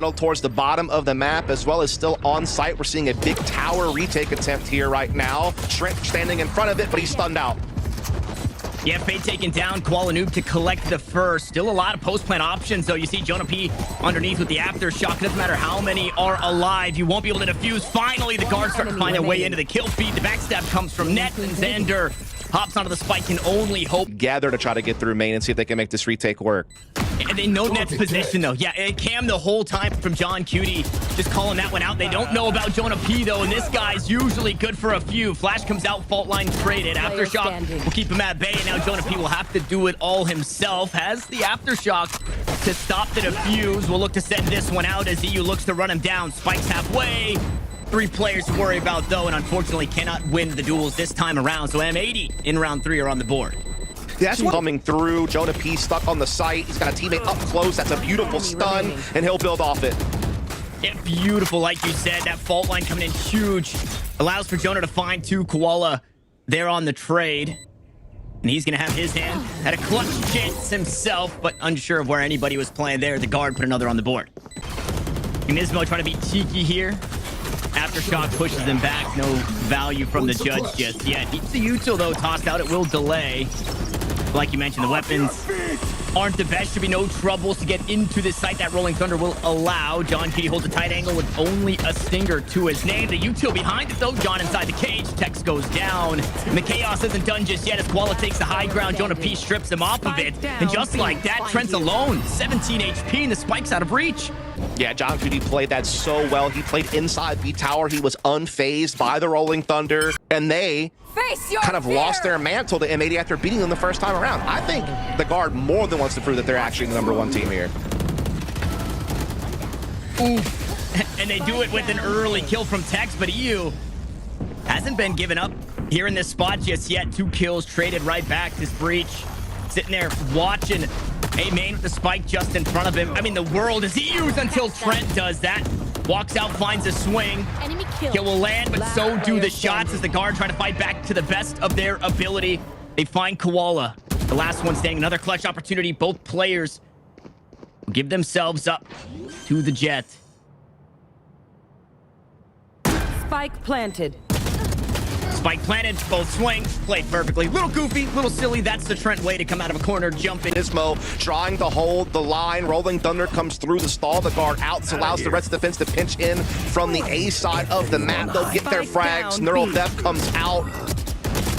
towards the bottom of the map, as well as still on site. We're seeing a big tower retake attempt here right now. Trent standing in front of it, but he's stunned out. Yeah, Fate taken down. Koala Noob to collect the first. Still a lot of post-plant options, though. You see Jonah P underneath with the aftershock. It doesn't matter how many are alive. You won't be able to defuse. Finally, the guards start to find their way into the kill feed. The backstab comes from Net, and Xander hops onto the spike, can only hope. Gather to try to get through main and see if they can make this retake work. And they know Net's position, though. Yeah, it Cam the whole time from John Cutie, just calling that one out. They don't know about Jonah P, though, and this guy's usually good for a few. Flash comes out, fault line traded. Aftershock will keep him at bay, and now Jonah P will have to do it all himself. Has the Aftershock to stop the defuse. We'll look to send this one out as EU looks to run him down. Spikes halfway. 3 players to worry about, though, and unfortunately cannot win the duels this time around. So M80 in round 3 are on the board. That's coming through. Jonah P stuck on the site. He's got a teammate up close. That's a beautiful stun, and he'll build off it. Yeah, beautiful, like you said. That fault line coming in huge. Allows for Jonah to find 2. Koala there on the trade. And he's going to have his hand at a clutch chance himself, but unsure of where anybody was playing there. The guard put another on the board. Nismo trying to be cheeky here. Aftershock pushes him back. No value from the judge just yet. Keeps the util, though, tossed out. It will delay. Like you mentioned, the weapons aren't the best. Should be no troubles to get into this site that Rolling Thunder will allow. John Kitty holds a tight angle with only a stinger to his name. The util behind it, though. John inside the cage. Tex goes down. And the chaos isn't done just yet as Koala takes the high ground. Jonah P strips him off of it. And just like that, Trent's alone. 17 HP, and the spike's out of reach. Yeah, John Cutie played that so well. He played inside B Tower. He was unfazed by the Rolling Thunder, and they kind of lost their mantle to M80 after beating them the first time around. I think the guard more than wants to prove that they're actually the #1 team here. Ooh. And they do it with an early kill from Tex, but EU hasn't been given up here in this spot just yet. 2 kills traded right back. This breach sitting there watching. Hey, main with the spike just in front of him. I mean, the world is EU's until Trent does that. Walks out, finds a swing. Kill will land, but so do the shots as the guard trying to fight back to the best of their ability. They find Koala. The last one staying. Another clutch opportunity. Both players will give themselves up to the jet. Spike planted. Spike planted, both swings, played perfectly. Little goofy, little silly. That's the Trent way to come out of a corner, jumping. Nismo trying to hold the line. Rolling Thunder comes through to stall the guard out. This allows the rest of the defense to pinch in from the A side of the map. They'll get their frags. Neural Death comes out,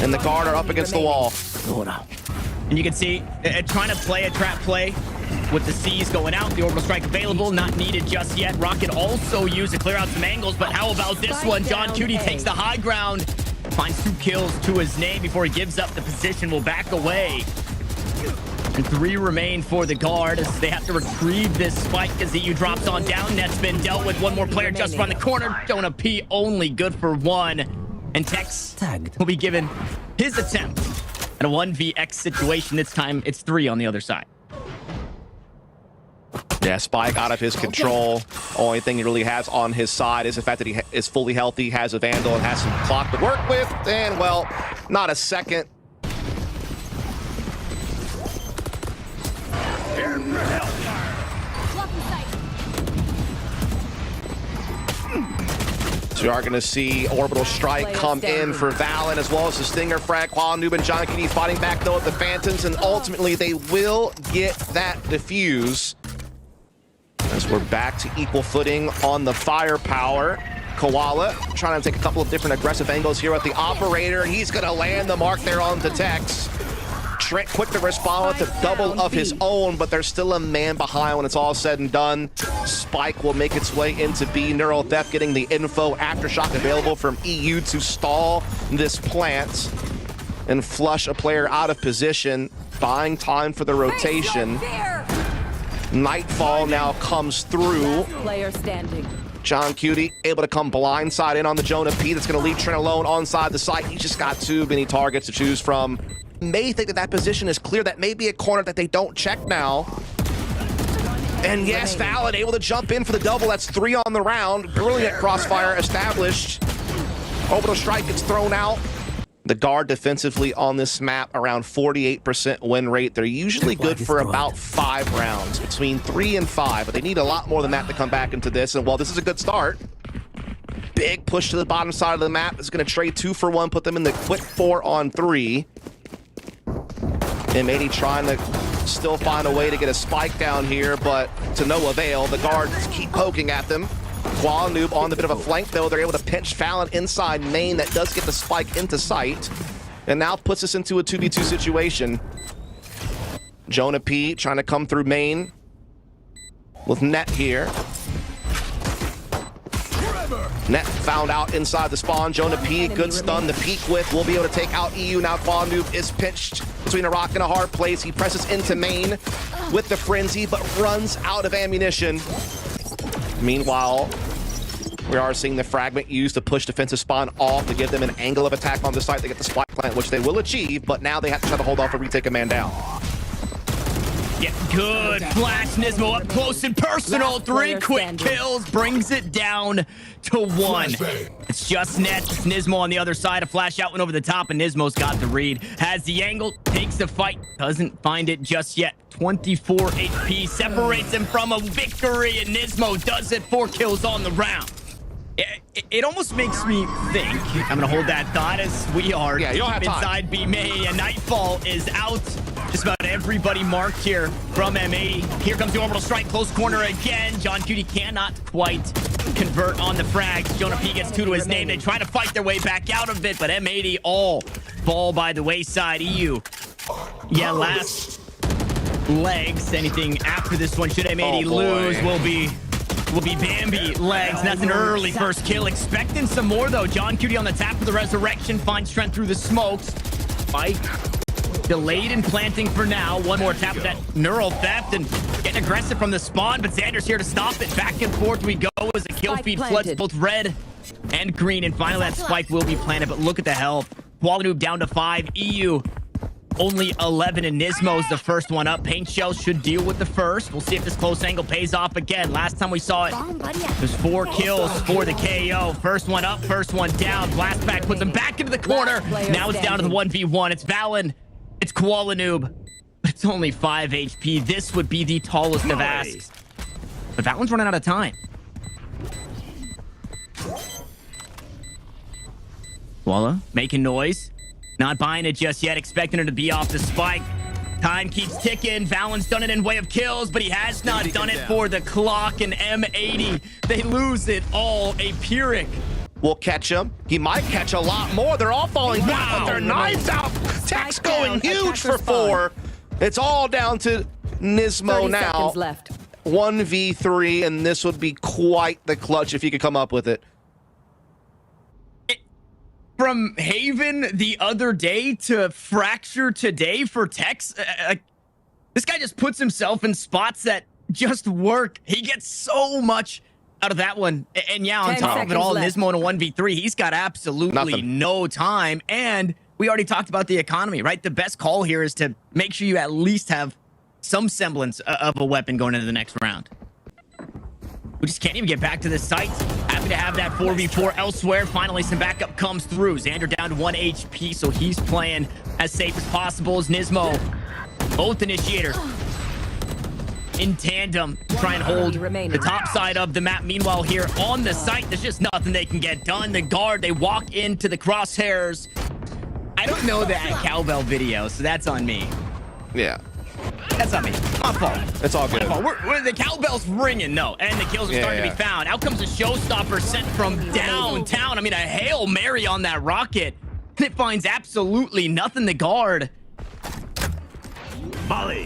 and the guard are up against the wall. And you can see trying to play a trap play with the C's going out. The orbital strike available, not needed just yet. Rocket also used to clear out some angles, but how about this one? John Cutie takes the high ground. Finds 2 kills to his name before he gives up the position. Will back away. And 3 remain for the guard as they have to retrieve this spike as EU drops on down. Net's been dealt with. 1 more player just around the corner. Jonah P only good for 1. And Tex will be given his attempt at a 1vX situation. This time it's 3 on the other side. Yeah, Spike out of his control. Only thing he really has on his side is the fact that he is fully healthy, has a Vandal, and has some clock to work with. And, well, not a second. So we are going to see Orbital Strike come in for Valen, as well as the Stinger frag. Koala Noob and John Kitty fighting back, though, at the Phantoms, and ultimately they will get that defuse. As we're back to equal footing on the firepower. Koala trying to take a couple of different aggressive angles here with the operator. He's going to land the mark there on the Tex. Trent quick to respond with a double of his own, but there's still a man behind when it's all said and done. Spike will make its way into B. Neural Theft getting the info. Aftershock available from EU to stall this plant and flush a player out of position, buying time for the rotation. Nightfall now comes through. Player standing. John Cutie able to come blindside in on the Jonah P. That's going to leave Trent alone onside the site. He's just got too many targets to choose from. May think that that position is clear. That may be a corner that they don't check now. And yes, Valid able to jump in for the double. That's 3 on the round. Brilliant crossfire established. Orbital Strike gets thrown out. The guard defensively on this map, around 48% win rate. They're usually good for about 5 rounds, between 3 and 5, but they need a lot more than that to come back into this. And while this is a good start, big push to the bottom side of the map is going to trade 2 for 1, put them in the quick 4-on-3. M80 trying to still find a way to get a spike down here, but to no avail. The guards keep poking at them. Koala Noob on the bit of a flank, though. They're able to pinch Fallon inside main. That does get the spike into sight. And now puts us into a 2v2 situation. Jonah P trying to come through main with Net here. Net found out inside the spawn. Jonah P, good stun. The peek whiff will be able to take out EU. Now Koala Noob is pinched between a rock and a hard place. He presses into main with the frenzy, but runs out of ammunition. Meanwhile, we are seeing the fragment used to push defensive spawn off to give them an angle of attack on the site to get the spike plant, which they will achieve, but now they have to try to hold off or retake a man down. Yeah, good flash. Nismo up close and personal. 3 quick kills, brings it down to 1. It's just Net. It's Nismo on the other side. A flash out went over the top, and Nismo's got the read. Has the angle, takes the fight, doesn't find it just yet. 24 HP separates him from a victory, and Nismo does it. 4 kills on the round. It almost makes me think, I'm going to hold that thought as we are deep inside B main, and Nightfall is out. Just about everybody marked here from M80. Here comes the orbital strike, close corner again. John Cutie cannot quite convert on the frags. Jonah P gets 2 to his name. They try to fight their way back out of it, but M80 all fall by the wayside. EU, yeah, last legs. Anything after this one, should M80 lose, will be Bambi legs. That's an early first kill. Expecting some more, though. John Cutie on the tap for the resurrection. Finds strength through the smokes. Spike delayed in planting for now. One more tap of that neural theft and getting aggressive from the spawn, but Xander's here to stop it. Back and forth we go as the kill feed floods both red and green. And finally, that spike will be planted, but look at the health. Koala Noob down to 5. EU only 11, and Nismo's the first one up. Paint Shell should deal with the first. We'll see if this close angle pays off again. Last time we saw it, there's 4 kills for the KO. First one up, first one down. Blast back puts him back into the corner. Now it's down to the 1v1. It's Valen. It's Koala Noob. It's only 5 HP. This would be the tallest of asks. But Valen's running out of time. Koala making noise. Not buying it just yet, expecting her to be off the spike. Time keeps ticking. Valen's done it in way of kills, but he has not done it for the clock. And M80, they lose it all. A Pyrrhic will catch him. He might catch a lot more. They're all falling back with their knives out. Tech's going huge for 4. It's all down to Nismo now. 1v3, and this would be quite the clutch if he could come up with it. From Haven the other day to Fracture today for Tex, this guy just puts himself in spots that just work. He gets so much out of that one. And yeah, on top of it all, Nismo in a 1v3, he's got absolutely no time. And we already talked about the economy, right? The best call here is to make sure you at least have some semblance of a weapon going into the next round. We just can't even get back to the site. Happy to have that 4v4 elsewhere. Finally, some backup comes through. Xander down to 1 HP, so he's playing as safe as possible as Nismo. Both initiators in tandem try and hold the top side of the map. Meanwhile, here on the site, there's just nothing they can get done. The guard, they walk into the crosshairs. I don't know that cowbell video, so that's on me. Yeah. That's not me. My fault. It's all good. The cowbell's ringing, no, and the kills are starting to be found. Out comes a showstopper sent from downtown. I mean, a Hail Mary on that rocket, and it finds absolutely nothing. The guard.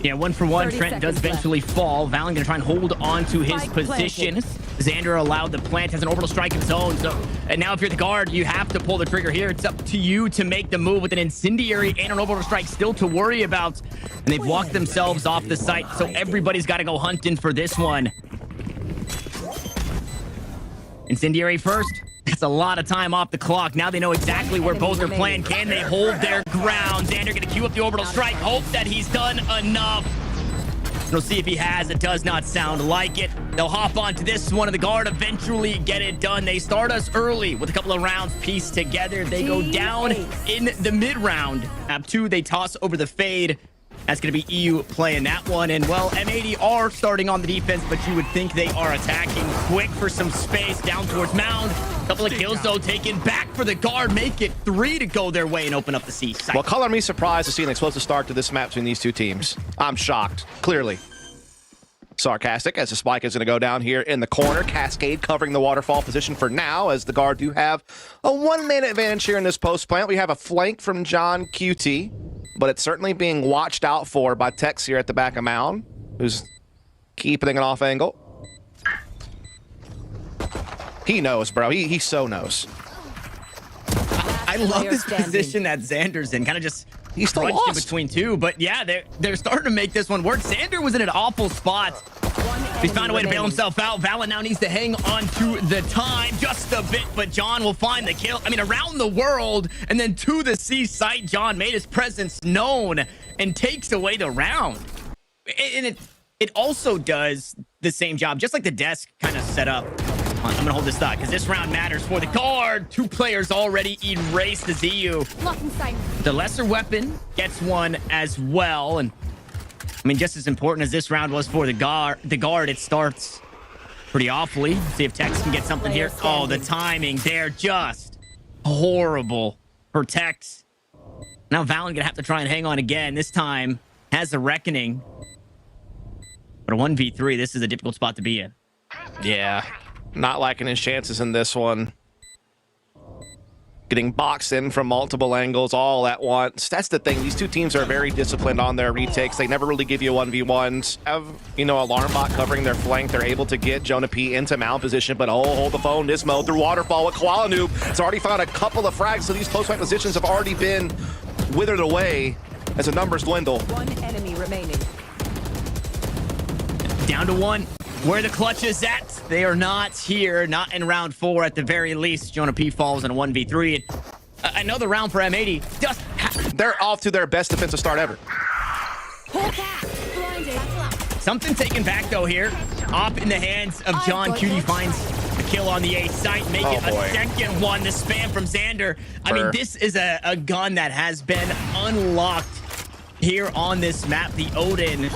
Yeah, 1 for 1. Trent does eventually fall. Valen gonna try and hold on to his position. Xander allowed the plant, has an orbital strike of his own. So, and now if you're the guard, you have to pull the trigger here. It's up to you to make the move with an incendiary and an orbital strike still to worry about. And they've walked themselves off the site, so everybody's got to go hunting for this one. Incendiary first. That's a lot of time off the clock. Now they know exactly where both are playing. Can they hold their ground? Xander gonna queue up the orbital strike. Hope that he's done enough. We'll see if he has. It does not sound like it. They'll hop onto this one, and the guard eventually get it done. They start us early with a couple of rounds pieced together. They go down in the mid-round. Map 2, they toss over the fade. That's going to be EU playing that one. And, well, M80 are starting on the defense, but you would think they are attacking quick for some space down towards Mound. A couple of kills, though, taken back for the guard. Make it 3 to go their way and open up the C site. Well, color me surprised to see an explosive start to this map between these two teams. I'm shocked, clearly. Sarcastic, as the spike is going to go down here in the corner. Cascade covering the waterfall position for now, as the guard do have a 1-man advantage here in this post plant. We have a flank from John QT, but it's certainly being watched out for by Tex here at the back of Mound, who's keeping it off angle. He knows, bro. He so knows. I love this position that Xander's in. Kind of just He's still crunched in lost. between two. But yeah, they're starting to make this one work. Xander was in an awful spot. He's found a way to bail himself out. Valorant now needs to hang on to the time just a bit, but John will find the kill. I mean, around the world and then to the C site, John made his presence known and takes away the round. And it also does the same job, just like the desk kind of set up. I'm going to hold this thought because this round matters for the guard. 2 players already erased the ZU. The lesser weapon gets one as well. And I mean, just as important as this round was for the guard, it starts pretty awfully. See if Tex can get something here. Oh, the timing there, just horrible for Tex. Now Valorant gonna have to try and hang on again. This time has a reckoning. But a 1v3, this is a difficult spot to be in. Yeah, not liking his chances in this one. Getting boxed in from multiple angles all at once. That's the thing. These two teams are very disciplined on their retakes. They never really give you 1v1s. Have, alarm bot covering their flank. They're able to get Jonah P into mount position, but hold the phone. Nismo through waterfall with Koala Noob. It's already found a couple of frags, so these close fight positions have already been withered away as the numbers dwindle. 1 enemy remaining. Down to 1. Where the clutch is at, they are not here, not in round 4 at the very least. Jonah P falls in a 1v3. Another round for M80. They're off to their best defensive start ever. Something taken back though here. Off in the hands of John. Cutie finds a kill on the A site. Make it a second one. The spam from Xander. I mean, this is a gun that has been unlocked here on this map. The Odin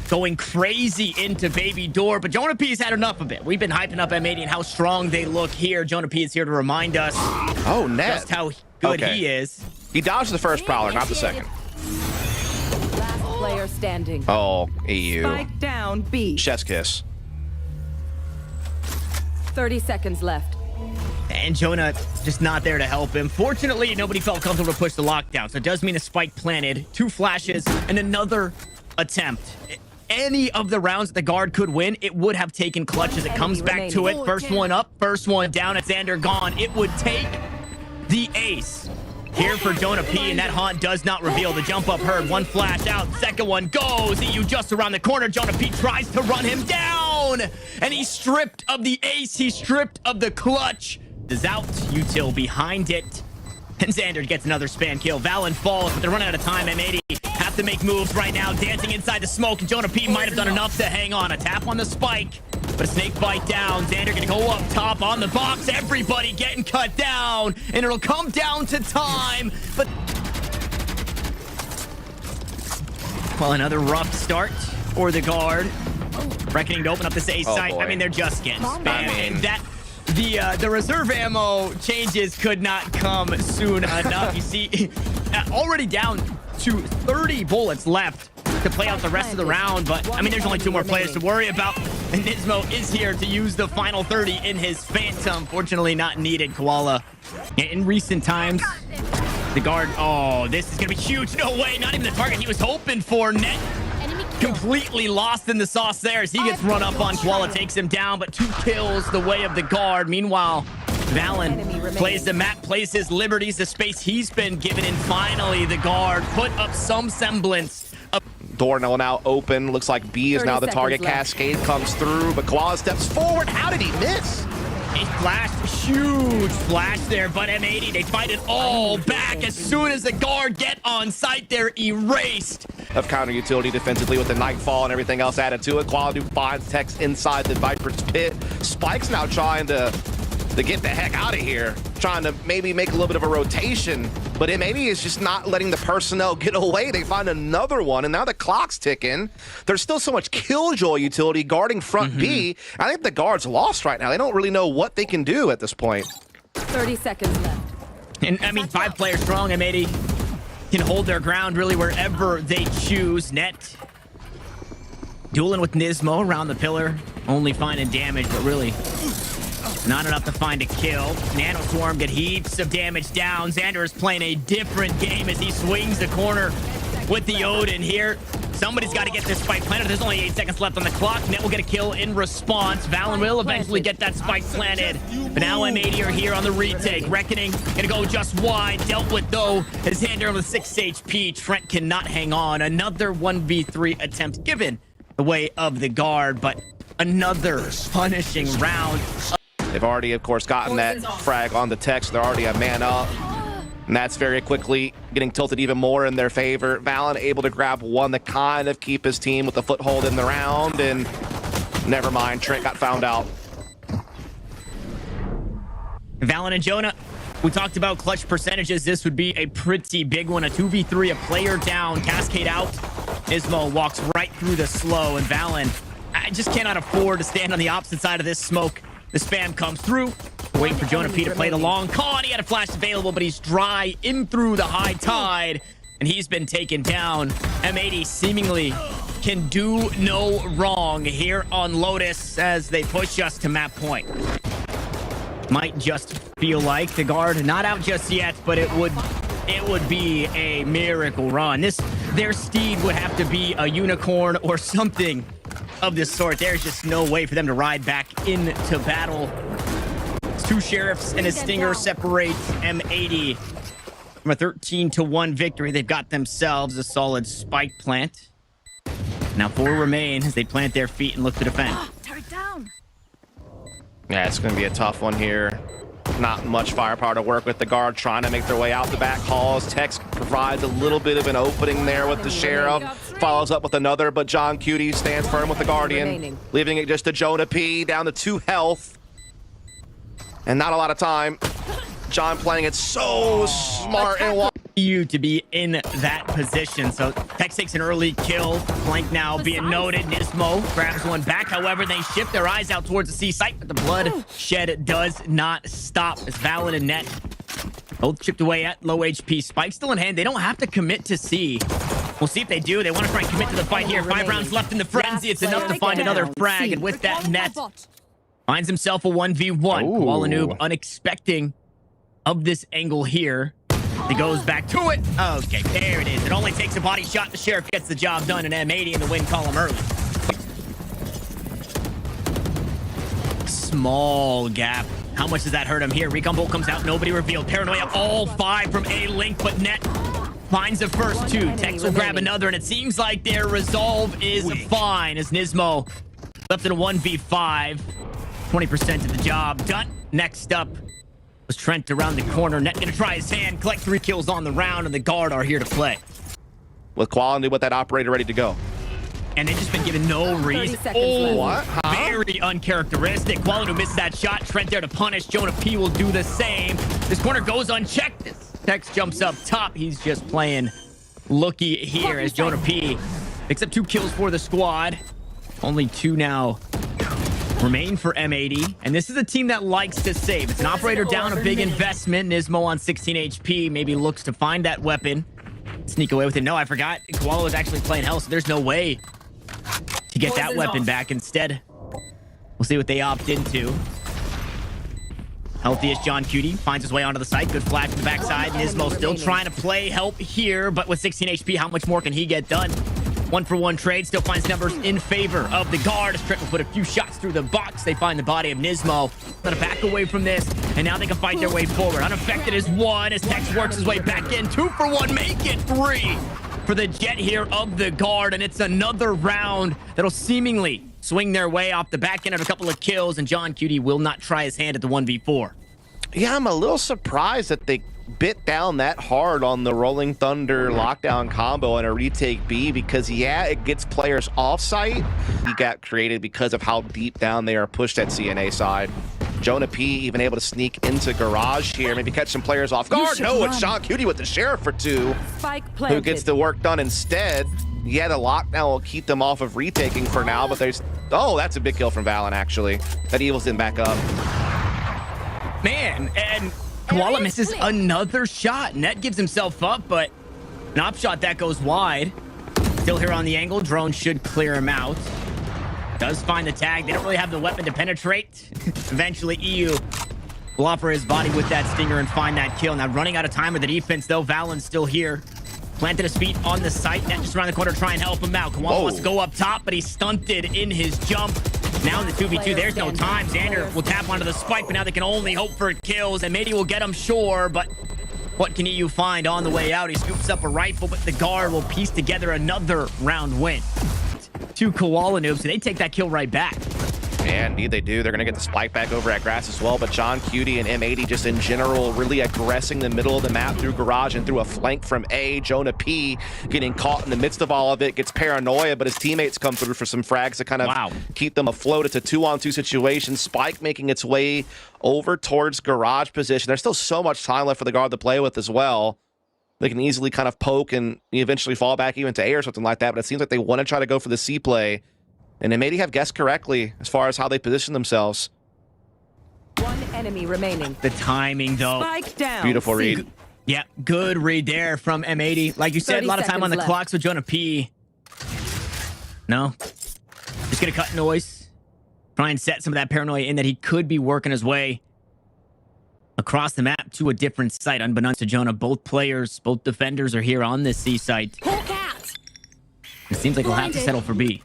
going crazy into Baby Door, but Jonah P's had enough of it. We've been hyping up M80 and how strong they look here. Jonah P is here to remind us just how good he is. He dodged the first prowler, not the second. Last player standing. Oh, EU. Spike down B. Chef's kiss. 30 seconds left. And Jonah just not there to help him. Fortunately, nobody felt comfortable to push the lockdown, so it does mean a spike planted, 2 flashes, and another attempt. Any of the rounds that the guard could win, it would have taken clutch as it comes back to it. First one up, first one down. It's Xander gone. It would take the ace here for Jonah P, and that haunt does not reveal. The jump up heard. 1 flash out. Second one goes. EU just around the corner. Jonah P tries to run him down, and he's stripped of the ace. He's stripped of the clutch. Is out. Util behind it. And Xander gets another span kill. Valen falls, but they're running out of time. M80 have to make moves right now. Dancing inside the smoke, and Jonah P might have done enough to hang on. A tap on the spike, but a snake bite down. Xander gonna go up top on the box. Everybody getting cut down, and it'll come down to time. But, well, another rough start for the guard. Reckoning to open up this A site. I mean, they're just getting spammed. The reserve ammo changes could not come soon enough. You see, already down to 30 bullets left to play out the rest of the round. But, I mean, there's only 2 more players to worry about. And Nismo is here to use the final 30 in his Phantom. Fortunately, not needed, Koala. In recent times, the guard... Oh, this is going to be huge. No way. Not even the target he was hoping for. Net completely lost in the sauce there as he gets run up on. Koala takes him down, but 2 kills the way of the guard. Meanwhile, Valen plays the map, plays his liberties, the space he's been given, and finally the guard put up some semblance of... Door now open. Looks like B is now the target. Cascade comes through, but Koala steps forward. How did he miss? A flash, huge flash there, but M80, they fight it all back. As soon as the guard get on site, they're erased. Of counter utility defensively with the Nightfall and everything else added to it. Quality finds Tex inside the Viper's pit. Spike's now trying to get the heck out of here, trying to maybe make a little bit of a rotation, but M80 is just not letting the personnel get away. They find another one, and now the clock's ticking. There's still so much Killjoy utility guarding front B. I think the guard's lost right now. They don't really know what they can do at this point. 30 seconds left. And I mean, 5 players strong. M80 can hold their ground really wherever they choose. Net dueling with Nismo around the pillar, only finding damage, but really not enough to find a kill. Nano Swarm get heaps of damage down. Xander is playing a different game as he swings the corner with the Odin here. Somebody's got to get this spike planted. There's only 8 seconds left on the clock. Net will get a kill in response. Valen will eventually get that spike planted. But now M80 are here on the retake. Reckoning gonna go just wide. Dealt with though. His Xander with 6 HP. Trent cannot hang on. Another 1v3 attempt given the way of the guard, but another punishing round. They've already, of course, gotten that frag on the Tex. They're already a man up. And that's very quickly getting tilted even more in their favor. Valen able to grab one to kind of keep his team with a foothold in the round. And never mind, Trent got found out. Valen and Jonah, we talked about clutch percentages. This would be a pretty big one. A 2v3, a player down, cascade out. Nismo walks right through the slow. And Valen, I just cannot afford to stand on the opposite side of this smoke. The spam comes through. Waiting for Jonah P to play the long con. He had a flash available, but he's dry in through the high tide. And he's been taken down. M80 seemingly can do no wrong here on Lotus as they push us to map point. Might just feel like the guard not out just yet, but it would be a miracle run. Their steed would have to be a unicorn or something of this sort. There's just no way for them to ride back into battle. It's 2 sheriffs and a stinger separate M80 from a 13-1 victory. They've got themselves a solid spike plant. Now 4 remain as they plant their feet and look to defend. Turret down. Yeah, it's going to be a tough one here. Not much firepower to work with. The guard trying to make their way out the back halls. Tex provides a little bit of an opening there with the sheriff. Follows up with another, but John Cutie stands firm with the Guardian, leaving it just to Jonah P, down to 2 health. And not a lot of time. John playing it so smart and you to be in that position. So Tex takes an early kill. Flank now being noted. Nismo grabs one back. However, they shift their eyes out towards the C site, but the blood shed does not stop as Valen and Net both chipped away at low HP. Spike still in hand. They don't have to commit to C. We'll see if they do. They want to try and commit to the fight here. 5 rounds left in the frenzy. It's enough to find another frag. And with that, Net finds himself a 1v1. Koala Noob unexpecting of this angle here. He goes back to it. Okay, there it is. It only takes a body shot. The sheriff gets the job done, and M80 in the win column early. Small gap. How much does that hurt him here? Recon Bolt comes out. Nobody revealed. Paranoia, all 5 from A-Link, but Net finds the first 2. Tex will grab another, and it seems like their resolve is fine as Nismo left in a 1v5. 20% of the job done. Next up was Trent around the corner. Net gonna try his hand, collect 3 kills on the round, and the guard are here to play. with quality with that operator ready to go. And they've just been given no reason. Oh, what? Huh? Very uncharacteristic. Quality misses that shot. Trent there to punish. Jonah P will do the same. This corner goes unchecked. Tex jumps up top. He's just playing looky here as Jonah P picks up 2 kills for the squad. Only 2 now remain for M80. And this is a team that likes to save. It's an operator down, a big investment. Nismo on 16 HP. Maybe looks to find that weapon. Sneak away with it. No, I forgot. Koala was actually playing hell, so there's no way to get that weapon back. Instead, we'll see what they opt into. Healthiest John Cutie finds his way onto the site. Good flash to the backside. Nismo still trying to play help here, but with 16 HP, how much more can he get done? 1-for-1 trade still finds numbers in favor of the guard. As Trent will put a few shots through the box. They find the body of Nismo. Gonna back away from this, and now they can fight their way forward. Unaffected is 1 as Tex works his way back in. 2-for-1, make it 3 for the jet here of the guard, and it's another round that'll seemingly swing their way off the back end of a couple of kills, and John Cutie will not try his hand at the 1v4. Yeah, I'm a little surprised that they bit down that hard on the Rolling Thunder lockdown combo and a retake B, because yeah, it gets players off site. He got created because of how deep down they are pushed at CNA side. Jonah P even able to sneak into garage here, maybe catch some players off guard. No, it's John Cutie with the sheriff for 2, who gets the work done instead. Yeah, the lockdown will keep them off of retaking for now, but there's... Oh, that's a big kill from Valen, actually. That Evil's didn't back up. Man, and Koala misses another shot. Net gives himself up, but an op shot that goes wide. Still here on the angle. Drone should clear him out. Does find the tag. They don't really have the weapon to penetrate. Eventually, EU will offer his body with that stinger and find that kill. Now running out of time with the defense, though. Valen's still here. Planted his feet on the site. Net just around the corner try and help him out. Koala wants to go up top, but he's stunted in his jump. Now in the 2v2, there's no time. Xander will tap onto the spike, but now they can only hope for kills. And maybe we'll get him, sure, but what can EU find on the way out? He scoops up a rifle, but the guard will piece together another round win. 2 Koala noobs, so they take that kill right back. Yeah, indeed they do. They're going to get the spike back over at grass as well, but John Cutie and M80 just in general really aggressing the middle of the map through garage and through a flank from A. Jonah P getting caught in the midst of all of it, gets paranoia, but his teammates come through for some frags to kind of keep them afloat. It's a 2-on-2 situation. Spike making its way over towards garage position. There's still so much time left for the guard to play with as well. They can easily kind of poke and eventually fall back even to A or something like that, but it seems like they want to try to go for the C play. And they maybe have guessed correctly as far as how they position themselves. 1 enemy remaining. The timing, though. Spike down. Beautiful read. Yeah, good read there from M80. Like you said, a lot of time on the clock, so Jonah P. No. Just gonna cut noise. Try and set some of that paranoia in that he could be working his way across the map to a different site. Unbeknownst to Jonah, both players, both defenders are here on this C site. It seems like he'll have to settle for B.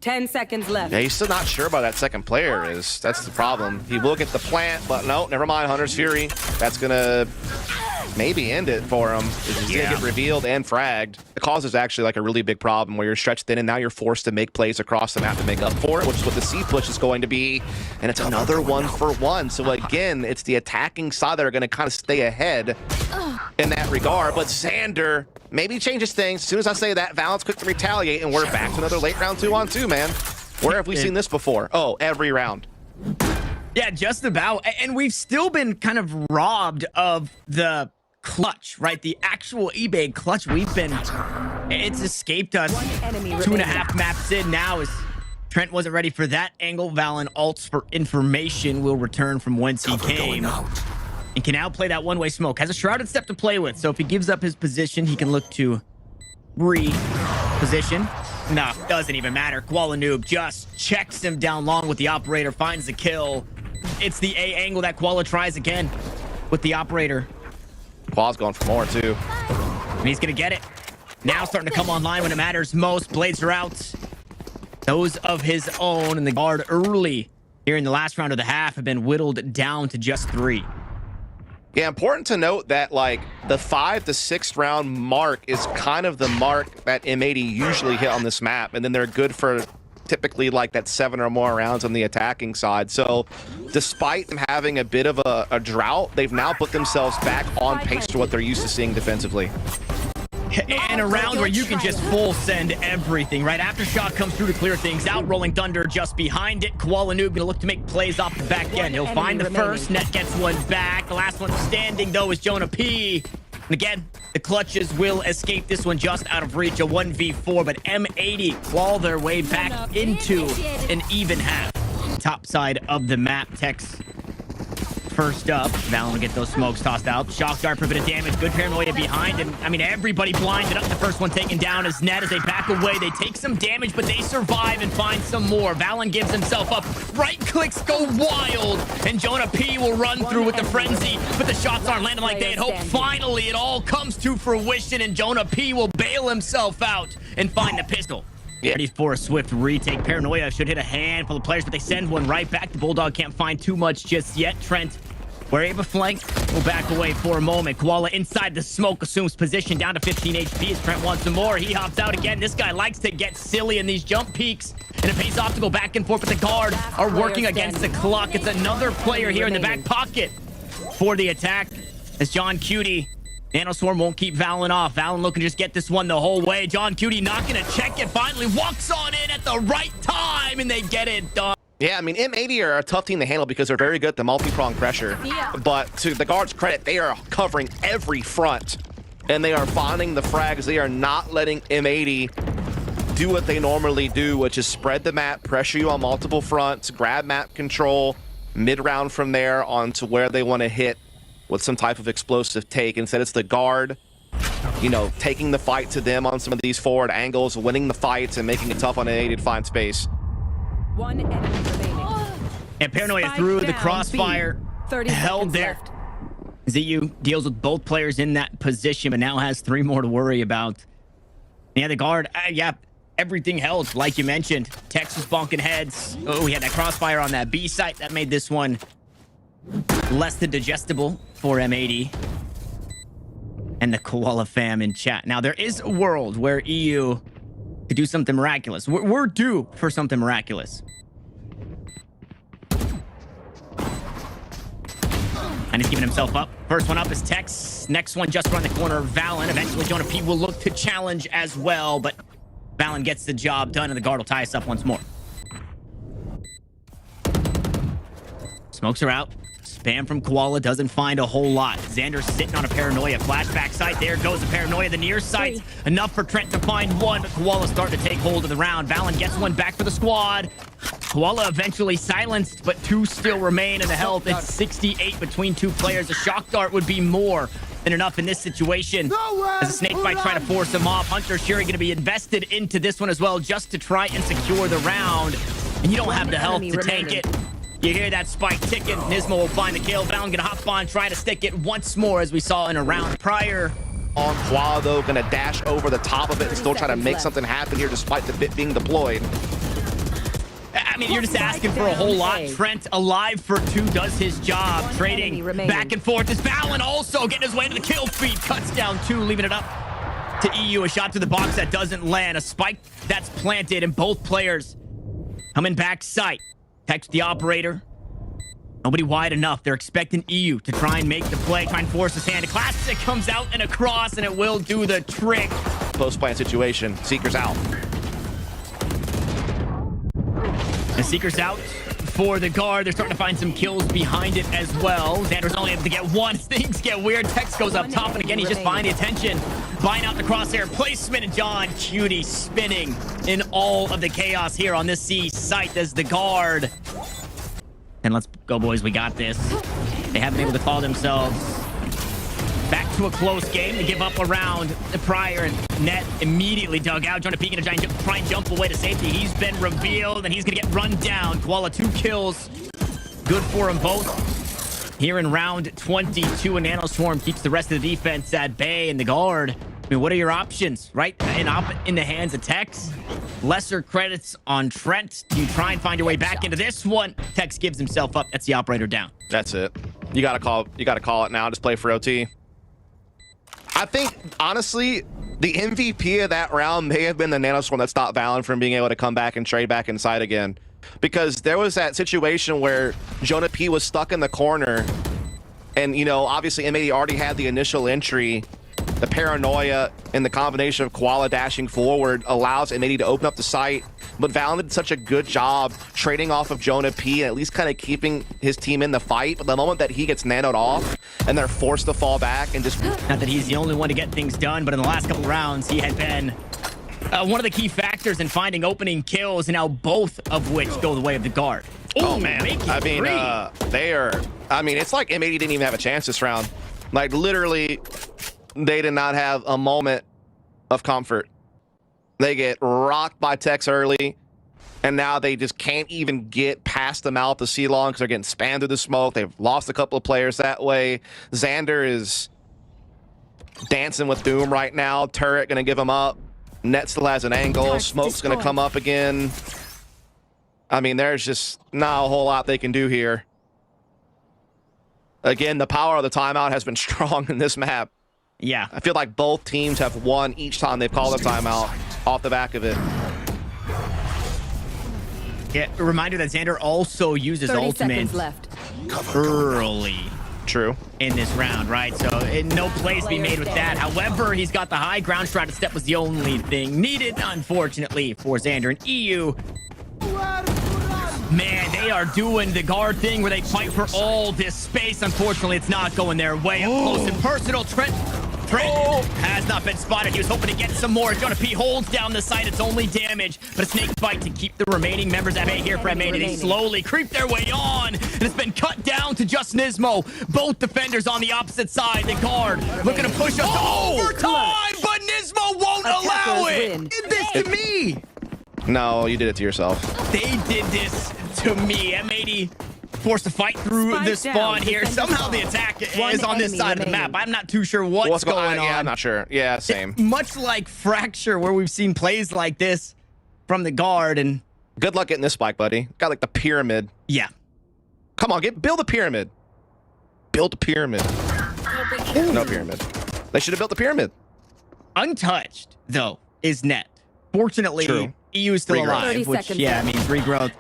10 seconds left. Yeah, he's still not sure about that second player is. That's the problem. He will get the plant, but no, never mind. Hunter's Fury. That's going to maybe end it for him. He's going to get revealed and fragged. It causes actually like a really big problem where you're stretched thin and now you're forced to make plays across the map to make up for it, which is what the C push is going to be. And it's another 1-for-1. So again, it's the attacking side that are going to kind of stay ahead in that regard. But Xander maybe changes things. As soon as I say that, Valen's quick to retaliate, and we're back to another late round 2-on-2, man. Where have we seen this before? Oh, every round. Yeah, just about. And we've still been kind of robbed of the clutch, right? The actual eBay clutch. It's escaped us. 2.5 maps in now as Trent wasn't ready for that angle. Valen ults for information, will return from whence he came. And can now play that one-way smoke. Has a shrouded step to play with, so if he gives up his position, he can look to reposition. No, doesn't even matter. Koala Noob just checks him down long with the operator, finds the kill. It's the A angle that Koala tries again with the operator. Koala's going for more, too. And he's going to get it. Now starting to come online when it matters most. Blades are out. Those of his own and the guard early here in the last round of the half have been whittled down to just 3. Yeah, important to note that like the 5th to 6th round mark is kind of the mark that M80 usually hit on this map, and then they're good for typically like that 7 or more rounds on the attacking side. So despite them having a bit of a drought, they've now put themselves back on pace to what they're used to seeing defensively. And a round where you can just full send everything, right? Aftershock comes through to clear things out. Rolling Thunder just behind it. Koala Noob gonna look to make plays off the back end. He'll find the first. Net gets one back. The last one standing, though, is Jonah P. And again, the clutches will escape this one just out of reach. A 1v4, but M80 claw their way back into an even half. Top side of the map. Tex first up. Valen will get those smokes tossed out. Shock dart for a bit of damage. Good paranoia behind. And I mean, everybody blinded up. The first one taken down is Net as they back away. They take some damage, but they survive and find some more. Valen gives himself up. Right clicks go wild. And Jonah P will run through with the frenzy, but the shots aren't landing like they had hoped. Finally, it all comes to fruition, and Jonah P will bail himself out and find the pistol. Ready for a swift retake. Paranoia should hit a handful of players, but they send one right back. The Bulldog can't find too much just yet. Trent We're able to flank. We'll back away for a moment. Koala inside the smoke assumes position down to 15 HP as Trent wants some more. He hops out again. This guy likes to get silly in these jump peaks. And it pays off to go back and forth, but the guard are working against the clock. It's another player here in the back pocket for the attack as John Cutie. Nanoswarm won't keep Valen off. Valen looking to just get this one the whole way. John Cutie not going to check it. Finally walks on in at the right time, and they get it done. Yeah, I mean, M80 are a tough team to handle because they're very good at the multi-pronged pressure. But to the guards' credit, they are covering every front. And they are finding the frags. They are not letting M80 do what they normally do, which is spread the map, pressure you on multiple fronts, grab map control, mid-round from there onto where they want to hit with some type of explosive take. Instead, it's the guard, you know, taking the fight to them on some of these forward angles, winning the fights, and making it tough on M80 to find space. One enemy remaining. And Paranoia Spike through the down, crossfire, B. 30 held seconds there. left. ZU deals with both players in that position, but now has 3 more to worry about. Yeah, the guard, yeah, everything held, like you mentioned. Tex was bonking heads. Oh, we had that crossfire on that B site. That made this one less than digestible for M80. And the Koala fam in chat. Now, there is a world where EU could do something miraculous. We're due for something miraculous. And he's giving himself up. First one up is Tex. Next one just around the corner, Valen. Eventually, Jonah P will look to challenge as well, but Valen gets the job done, and the guard will tie us up once more. Smokes are out. Spam from Koala doesn't find a whole lot. Xander's sitting on a Paranoia. Flashback site. There goes the Paranoia. The near site. Enough for Trent to find one, but Koala's starting to take hold of the round. Valen gets one back for the squad. Koala eventually silenced, but 2 still remain in the health. It's 68 between 2 players. A shock dart would be more than enough in this situation. As a snake fight trying to force him off. Hunter Shuri going to be invested into this one as well, just to try and secure the round. And you don't have the health to take it. You hear that spike ticking. Nismo will find the kill. Valen gonna hop on, try to stick it once more, as we saw in a round prior. On Koala, though, gonna dash over the top of it and still try to make something happen here despite the bit being deployed. I mean, you're just asking for a whole lot. Trent, alive for 2, does his job. Trading back and forth. Is Valen also getting his way to the kill feed. Cuts down 2, leaving it up to EU. A shot to the box that doesn't land. A spike that's planted, and both players coming back sight. Text the operator. Nobody wide enough. They're expecting EU to try and make the play, try and force his hand. A classic comes out and across, and it will do the trick. Post-plant situation. Seeker's out. And Seeker's out for the guard. They're starting to find some kills behind it as well. Xander's only able to get 1. Things get weird. Tex goes up top, and again, he's just finding attention. Buying out the crosshair placement, and John Cutie spinning in all of the chaos here on this C site as the guard. And let's go, boys. We got this. They haven't been able to call themselves back to a close game to give up a round prior, and Net immediately dug out. Jonah P gonna try and jump away to safety. He's been revealed, and he's gonna get run down. Koala 2 kills. Good for them both. Here in round 22, a Nanoswarm keeps the rest of the defense at bay, and the guard. I mean, what are your options, right? In the hands of Tex. Lesser credits on Trent. Do you try and find your way back into this one? Tex gives himself up. That's the operator down. That's it. You gotta call it now. Just play for OT. I think, honestly, the MVP of that round may have been the Nanoswarm that stopped Valen from being able to come back and trade back inside again. Because there was that situation where Jonah P was stuck in the corner. And, you know, obviously M80 already had the initial entry. The Paranoia and the combination of Koala dashing forward allows M80 to open up the site. But Valen did such a good job trading off of Jonah P and at least kind of keeping his team in the fight. But the moment that he gets nanoed off and they're forced to fall back and just... Not that he's the only one to get things done, but in the last couple rounds, he had been one of the key factors in finding opening kills, and now both of which go the way of the guard. Oh, man. I mean, they are... I mean, it's like M80 didn't even have a chance this round. Like, literally, they did not have a moment of comfort. They get rocked by Tex early, and now they just can't even get past the mouth of C-Long because they're getting spammed through the smoke. They've lost a couple of players that way. Xander is dancing with Doom right now. Turret going to give him up. Net still has an angle. Smoke's going to come up again. I mean, there's just not a whole lot they can do here. Again, the power of the timeout has been strong in this map. Yeah. I feel like both teams have won each time they've called a timeout off the back of it. Yeah, a reminder that Xander also uses 30 ultimate seconds left. early True. in this round, right? So no plays to be made with that. However, he's got the high ground. Stride to step was the only thing needed, unfortunately, for Xander and EU. Man, they are doing the guard thing where they fight for all this space. Unfortunately, it's not going their way. Up close and personal. Trent has not been spotted. He was hoping to get some more. Jonah P holds down the site. It's only damage, but a snake fight to keep the remaining members at bay here for M80. They slowly creep their way on, and it's been cut down to just Nismo. Both defenders on the opposite side. The guard looking to push us to overtime, but Nismo won't allow it. Did this to me. No, you did it to yourself. They did this to me. M80 forced to fight through the spawn here. Somehow the attack is on this side of the map. I'm not too sure what's going on. Yeah, I'm not sure. Yeah, same. Much like Fracture, where we've seen plays like this from the guard. And good luck getting this spike, buddy. Got like the pyramid. yeah. Come on, build a pyramid. Build a pyramid. No pyramid. They should have built the pyramid. Untouched, though, is net. Fortunately, True. EU is still Regrowth. alive, 30 which, seconds yeah, left. means regrowth.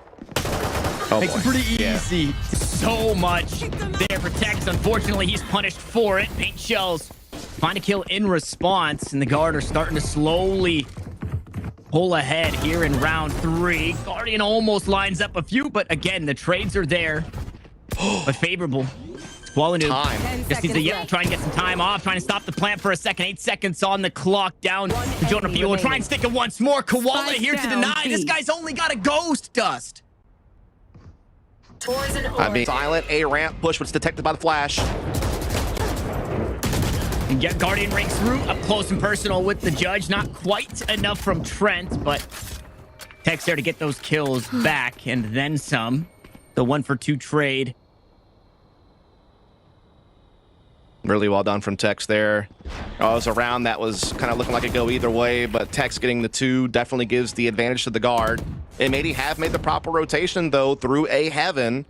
Oh, Makes boy. it pretty easy. So much there for Tex. Unfortunately, he's punished for it. Paint shells find a kill in response, and the guard are starting to slowly pull ahead here in round 3. Guardian almost lines up a few, but again, the trades are there, but favorable. Squall Time. just needs to try and get some time off, trying to stop the plant for a second. 8 seconds on the clock, down to Jonah P. Will try and stick it once more. Koala Spike here to down, deny. B. This guy's only got a ghost dust. I mean, silent A ramp push, but it's detected by the flash. And yet Guardian ranks through up close and personal with the judge. Not quite enough from Trent, but Tex there to get those kills back and then some. The 1-for-2 trade. Really well done from Tex there. It was a round that was kind of looking like it go either way, but Tex getting the 2 definitely gives the advantage to the guard. M80 have made the proper rotation, though, through A heaven.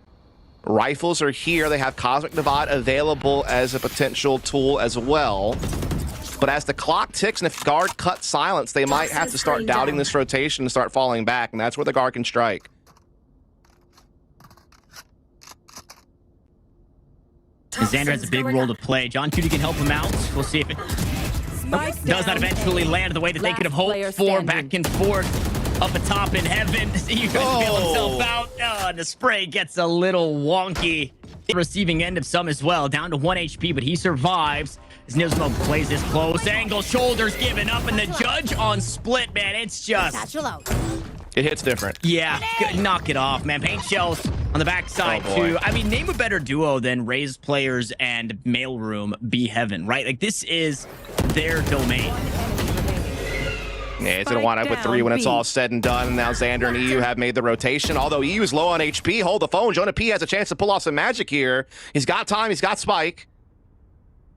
Rifles are here. They have Cosmic Divide available as a potential tool as well. But as the clock ticks, and if guard cuts silence, they might have to start doubting this rotation and start falling back, and that's where the guard can strike. Xander has a big role to play. John Cutie can help him out. We'll see if it does not eventually land the way that they could have hoped for. Back and forth up atop in heaven. You guys feel himself out. Oh, and the spray gets a little wonky. Receiving end of some as well. Down to 1 HP, but he survives. As Nismo plays this close angle. Shoulders giving up, and the judge on split, man. It's just... It hits different. Yeah, knock it off, man. Paint shells on the backside, too. I mean, name a better duo than Raised Players and Mailroom Be Heaven, right? Like, this is their domain. Yeah, it's going to wind up with 3 when it's all said and done. Now Xander and EU have made the rotation. Although EU is low on HP, hold the phone. Jonah P has a chance to pull off some magic here. He's got time. He's got Spike.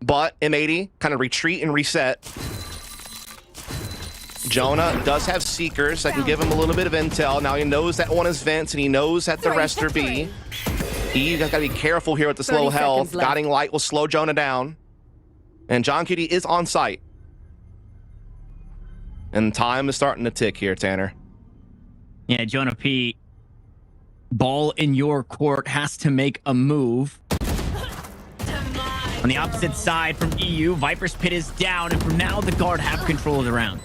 But M80 kind of retreat and reset. Jonah does have Seekers that can give him a little bit of intel. Now he knows that one is Vince, and he knows that the rest are B. You guys got to be careful here with the slow health. Guiding Light will slow Jonah down. And John Cutie is on site. And time is starting to tick here, Tanner. Yeah, Jonah P. Ball in your court, has to make a move. On the opposite side from EU, Viper's Pit is down, and for now, the guard have control of the round.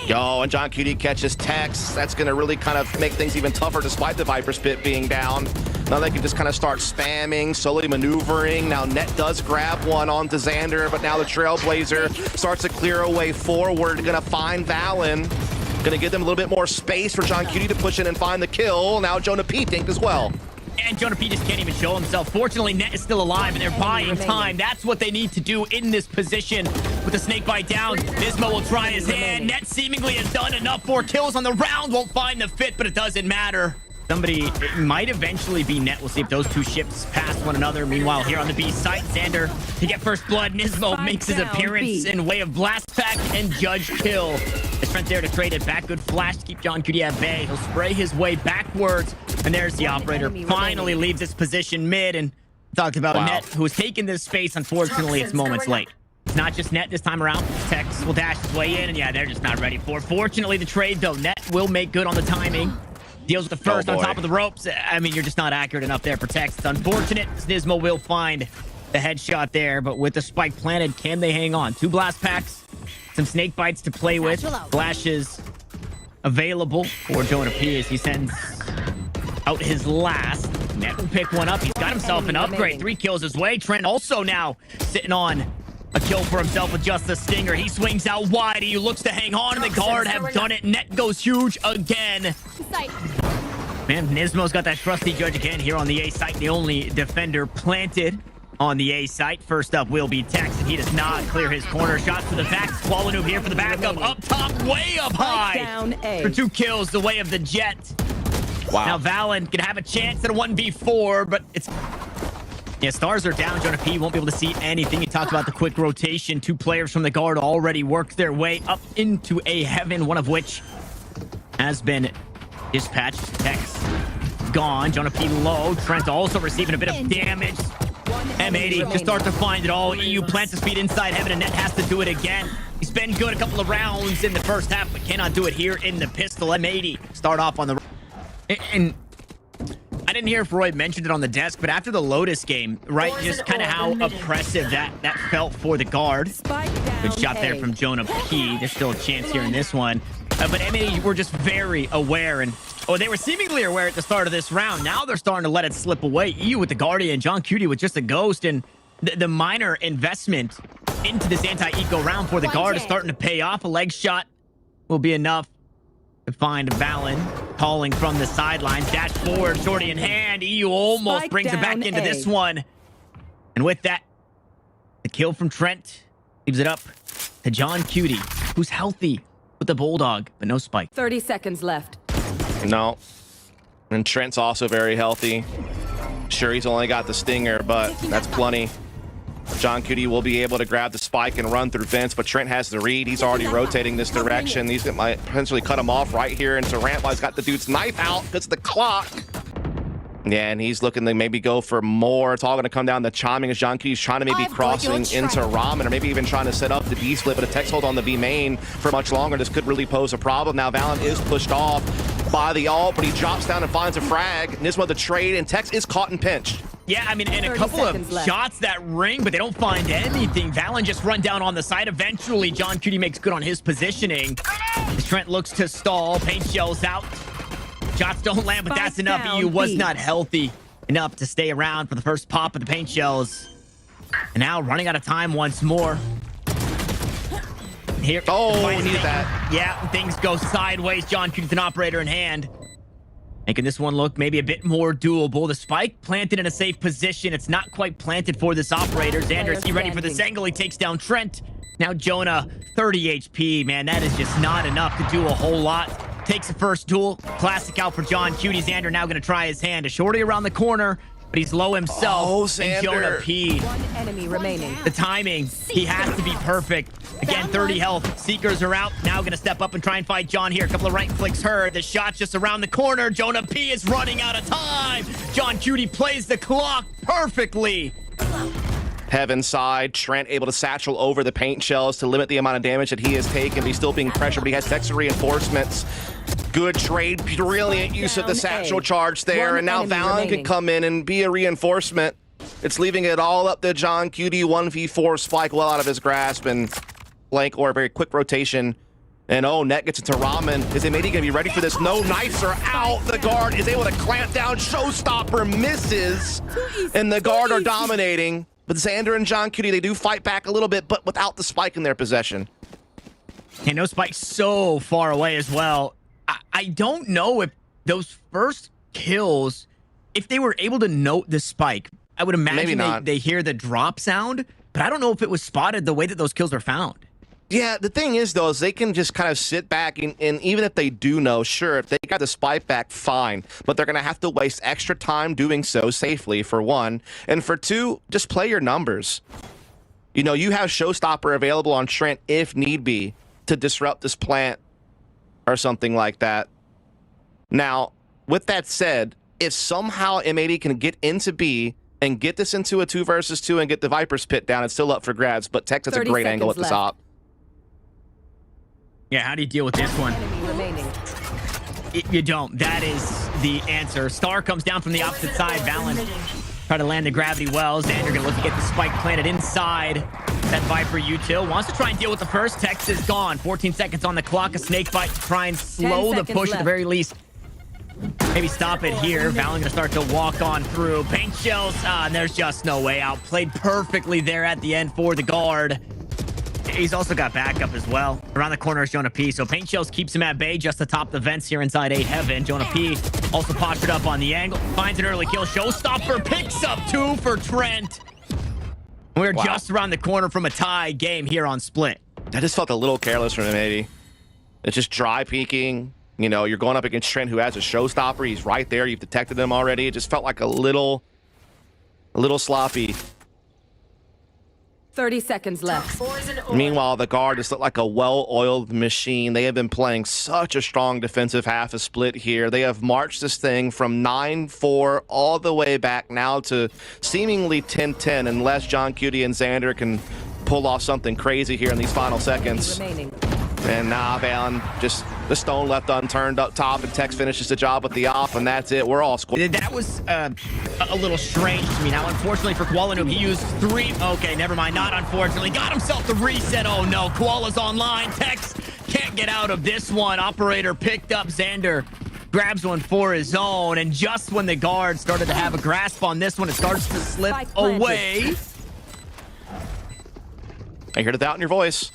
Yo, and John Cutie catches Tex. That's going to really kind of make things even tougher despite the Viper's Pit being down. Now they can just kind of start spamming, slowly maneuvering. Now Net does grab one onto Xander, but now the Trailblazer starts to clear a way forward. Going to find Valen. Going to give them a little bit more space for John Cutie to push in and find the kill. Now Jonah P dinked as well. And Jonah P just can't even show himself. Fortunately, Net is still alive, and they're buying time. That's what they need to do in this position. With the snake bite down, Nismo will try his hand. Net seemingly has done enough for kills on the round. Won't find the fit, but it doesn't matter. It might eventually be Net. We'll see if those two ships pass one another. Meanwhile, here on the B site, Xander to get first blood. Nismo makes his appearance in way of blast pack and judge kill. His friend there to trade it back. Good flash to keep John Cutie at bay. He'll spray his way backwards. And there's the operator. Finally leaves this position mid. And Talked about Wow. Net, who has taken this space. Unfortunately, it's moments late. It's not just Net this time around. Tex will dash his way in, and yeah, they're just not ready for it. Fortunately, the trade, though, Net will make good on the timing. Deals with the first on boy. top of the ropes. I mean, you're just not accurate enough there for Tex. It's unfortunate. Nismo will find the headshot there, but with the spike planted, can they hang on? 2 blast packs, some snake bites to play with. Flashes available for Jonah P as he sends out his last. Net will pick one up. He's got himself an upgrade. 3 kills his way. Trent also now sitting on a kill for himself with just the stinger. He swings out wide. He looks to hang on, and the guard have done it. Net goes huge again. Man, Nismo's got that trusty judge again here on the A site. The only defender planted on the A site. First up will be Tex, and he does not clear his corner. Shots to the back. Swallow Noob here for the backup. Up top, way up high. Down A. For 2 kills, the way of the Jet. Wow. Now Valen can have a chance at a 1v4, but it's... Yeah, stars are down. Jonah P won't be able to see anything. He talked about the quick rotation. 2 players from the guard already worked their way up into a heaven, one of which has been dispatched. Tex gone. Jonah P low. Trent also receiving a bit of damage. M80 to start to find it all. EU plants the speed inside heaven, and Net has to do it again. He's been good a couple of rounds in the first half, but cannot do it here in the pistol. M80 start off on the... And I didn't hear if Roy mentioned it on the desk, but after the Lotus game, right, just kind of how oppressive that felt for the guard. Good shot there from Jonah P. There's still a chance here in this one. But M80 were just very aware, and they were seemingly aware at the start of this round. Now they're starting to let it slip away. EU with the Guardian, John Cutie with just a Ghost, and the minor investment into this anti-eco round for the guard is starting to pay off. A leg shot will be enough to find Valen calling from the sidelines. Dash forward, shorty in hand. EU almost Spike brings it back down into A. this one. And with that, the kill from Trent leaves it up to John Cutie, who's healthy with the Bulldog, but no spike. 30 seconds left. No. And Trent's also very healthy. Sure, he's only got the stinger, but that's plenty. John Cutie will be able to grab the spike and run through Vince, but Trent has the read. He's already rotating this direction. These might potentially cut him off right here into Ramp. He's got the dude's knife out because of the clock. Yeah, and he's looking to maybe go for more. It's all going to come down to chiming as John Cutie's trying to maybe crossing into Ramen, or maybe even trying to set up the B split, but a Tex hold on the B main for much longer. This could really pose a problem. Now Valen is pushed off by the ult, but he drops down and finds a frag. Nismo the trade, and Tex is caught and pinched. Yeah, I mean, and a 30 couple of seconds left. shots that ring, but they don't find anything. Valen just run down on the side. Eventually, John Cutie makes good on his positioning. As Trent looks to stall. Paint shells out. Shots don't land, but that's enough. down EU was B. not healthy enough to stay around for the first pop of the paint shells. And now running out of time once more. Here. Oh, he needed that. Yeah, things go sideways. John Cutie's an operator in hand. Making this one look maybe a bit more doable. The spike planted in a safe position. It's not quite planted for this operator. Xander, is he ready for this angle? He takes down Trent. Now Jonah, 30 HP. Man, that is just not enough to do a whole lot. Takes the first duel. Classic out for John Cutie. Xander now going to try his hand. A shorty around the corner, but he's low himself. Oh, and Jonah Xander. P. One enemy remaining. The timing, he has to be perfect. Again, 30 health. Seekers are out. Now going to step up and try and fight John here. A couple of right clicks heard. The shot's just around the corner. Jonah P is running out of time. John Cutie plays the clock perfectly. Heaven side, Trent able to satchel over the paint shells to limit the amount of damage that he has taken. He's still being pressured, but he has Texas reinforcements. Good trade, brilliant use of the satchel charge there, One and now enemy Valen remaining. could come in and be a reinforcement. It's leaving it all up to John Cutie. 1v4 spike well out of his grasp, and blank or a very quick rotation. And oh, Net gets into Ramen. Is M80 going to be ready for this? No, knives are out. The guard is able to clamp down. Showstopper misses, and the guard are dominating. But Xander and John Cutie, they do fight back a little bit, but without the spike in their possession. And no spike so far away as well. I don't know if those first kills, if they were able to note the spike, I would Maybe imagine not. they hear the drop sound, but I don't know if it was spotted the way that those kills are found. Yeah, the thing is, though, is they can just kind of sit back, and even if they do know, sure, if they got the spike back, fine. But they're going to have to waste extra time doing so safely, for one. And for two, just play your numbers. You know, you have Showstopper available on Trent if need be to disrupt this plant or something like that. Now, with that said, if somehow M80 can get into B and get this into a 2 versus 2 and get the Viper's pit down. It's still up for grabs, but Tex has a 30 great angle at the seconds top. Yeah, how do you deal with this one? Enemy remaining. You don't. That is the answer. Star comes down from the opposite side. Valen try to land the gravity well. Xander gonna look to get the spike planted inside that Viper util. Wants to try and deal with the first. Tex is gone. 14 seconds on the clock. A snake bite to try and slow the push at the very least. Maybe stop it here. Valen gonna start to walk on through. Paint shells, and there's just no way out. Played perfectly there at the end for the guard. He's also got backup as well. Around the corner is Jonah P. So Paint Shells keeps him at bay just atop the vents here inside 8 Heaven. Jonah P also postured up on the angle. Finds an early kill. Showstopper picks up 2 for Trent. We're just around the corner from a tie game here on Split. I just felt a little careless from him, maybe. It's just dry peeking. You know, you're going up against Trent, who has a showstopper. He's right there. You've detected him already. It just felt like a little sloppy. 30 seconds left. Meanwhile, the guard just looked like a well-oiled machine. They have been playing such a strong defensive half of Split here. They have marched this thing from 9-4 all the way back now to seemingly 10-10, unless John Cutie and Xander can pull off something crazy here in these final seconds. Remaining. And nah, Valen, just the stone left unturned up top, and Tex finishes the job with the off, and that's it. We're all scored. That was a little strange to me. Now, unfortunately for Koala Noob, he used 3. Okay, never mind. Not unfortunately. Got himself the reset. Oh, no. Koala's online. Tex can't get out of this one. Operator picked up Xander. Grabs one for his own. And just when the guard started to have a grasp on this one, it starts to slip away. I hear the doubt in your voice.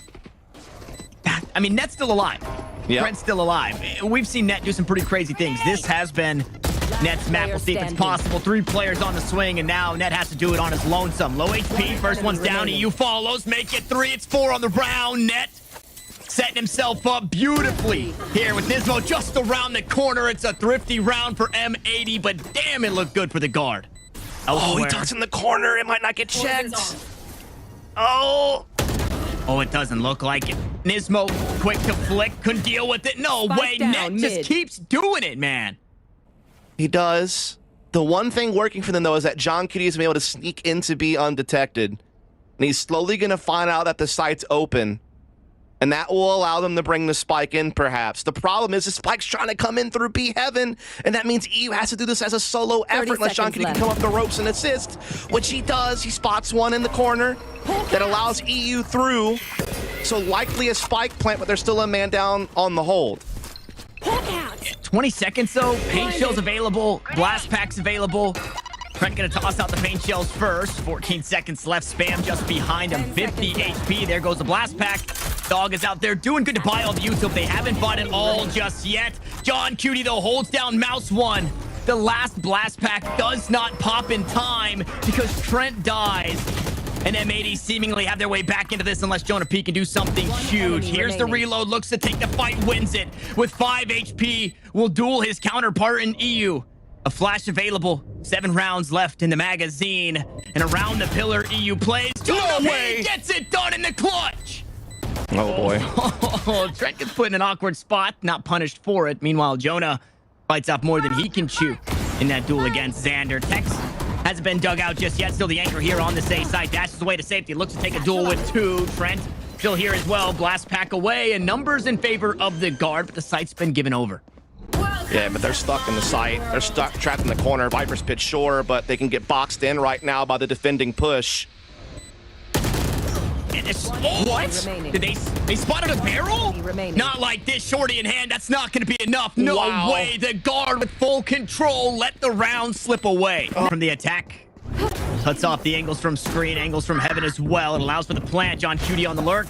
I mean, Net's still alive. Yep. Trent's still alive. We've seen Net do some pretty crazy things. This has been Net's map. We'll see if it's possible. 3 players on the swing, and now Net has to do it on his lonesome. Low HP. First one's down. EU follows. Make it 3. It's 4 on the round. Net setting himself up beautifully here with Nismo just around the corner. It's a thrifty round for M80, but damn, it looked good for the guard. Oh, he ducks in the corner. It might not get checked. Oh, it doesn't look like it. Nismo, quick to flick, couldn't deal with it. No way, Net just keeps doing it, man. he does. The one thing working for them, though, is that John Cutie has been able to sneak in to be undetected. And he's slowly going to find out that the site's open. And that will allow them to bring the spike in, perhaps. The problem is the spike's trying to come in through B Heaven, and that means EU has to do this as a solo effort unless John Cutie can come up the ropes and assist, which he does. He spots one in the corner that allows EU through. So likely a spike plant, but there's still a man down on the hold. 20 seconds, though. Paint shells available. Blast packs available. Trent gonna toss out the paint shells first. 14 seconds left. Spam just behind him. 50 HP. There goes the blast pack. Dog is out there doing good to buy all the util. They haven't bought it all just yet. John Cutie, though, holds down Mouse 1. The last blast pack does not pop in time because Trent dies. And M80 seemingly have their way back into this unless Jonah P can do something huge. Here's the reload. Looks to take the fight. Wins it. With 5 HP. Will duel his counterpart in EU. A flash available. 7 rounds left in the magazine. And around the pillar, EU plays. Jonah P gets it done in the clutch. Oh, boy. Trent gets put in an awkward spot. Not punished for it. Meanwhile, Jonah bites off more than he can chew in that duel against Xander. Tex hasn't been dug out just yet. Still the anchor here on this A side. Dashes away to safety. Looks to take a duel with 2. Trent still here as well. Blast pack away. And numbers in favor of the guard. But the site's been given over. Yeah, but they're stuck in the site. They're stuck, trapped in the corner. Viper's pitch, sure, but they can get boxed in right now by the defending push. And what? Did they spotted a barrel? Not like this, shorty in hand. That's not going to be enough. No way. The guard with full control let the round slip away from the attack. Cuts off the angles from screen, angles from heaven as well. It allows for the plant. John Cutie on the lurk.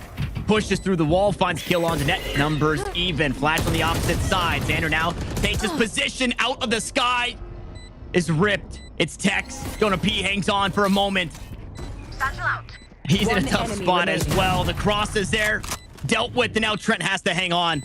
Pushes through the wall, finds kill on the net. Numbers even. Flash on the opposite side. Xander now takes his position out of the sky. Is ripped. It's Tex. Jonah P hangs on for a moment. He's in a tough spot as well. The cross is there. Dealt with, and now Trent has to hang on.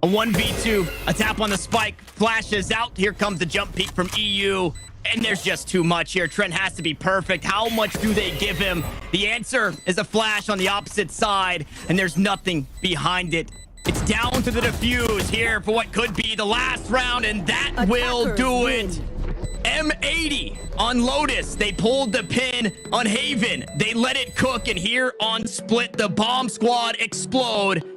A 1v2. A tap on the spike. Flashes out. Here comes the jump peek from EU. And there's just too much here. Trent has to be perfect. How much do they give him? The answer is a flash on the opposite side, and there's nothing behind it. It's down to the defuse here for what could be the last round, and that will do it. M80 on Lotus. They pulled the pin on Haven. They let it cook. And here on Split, the bomb squad explode.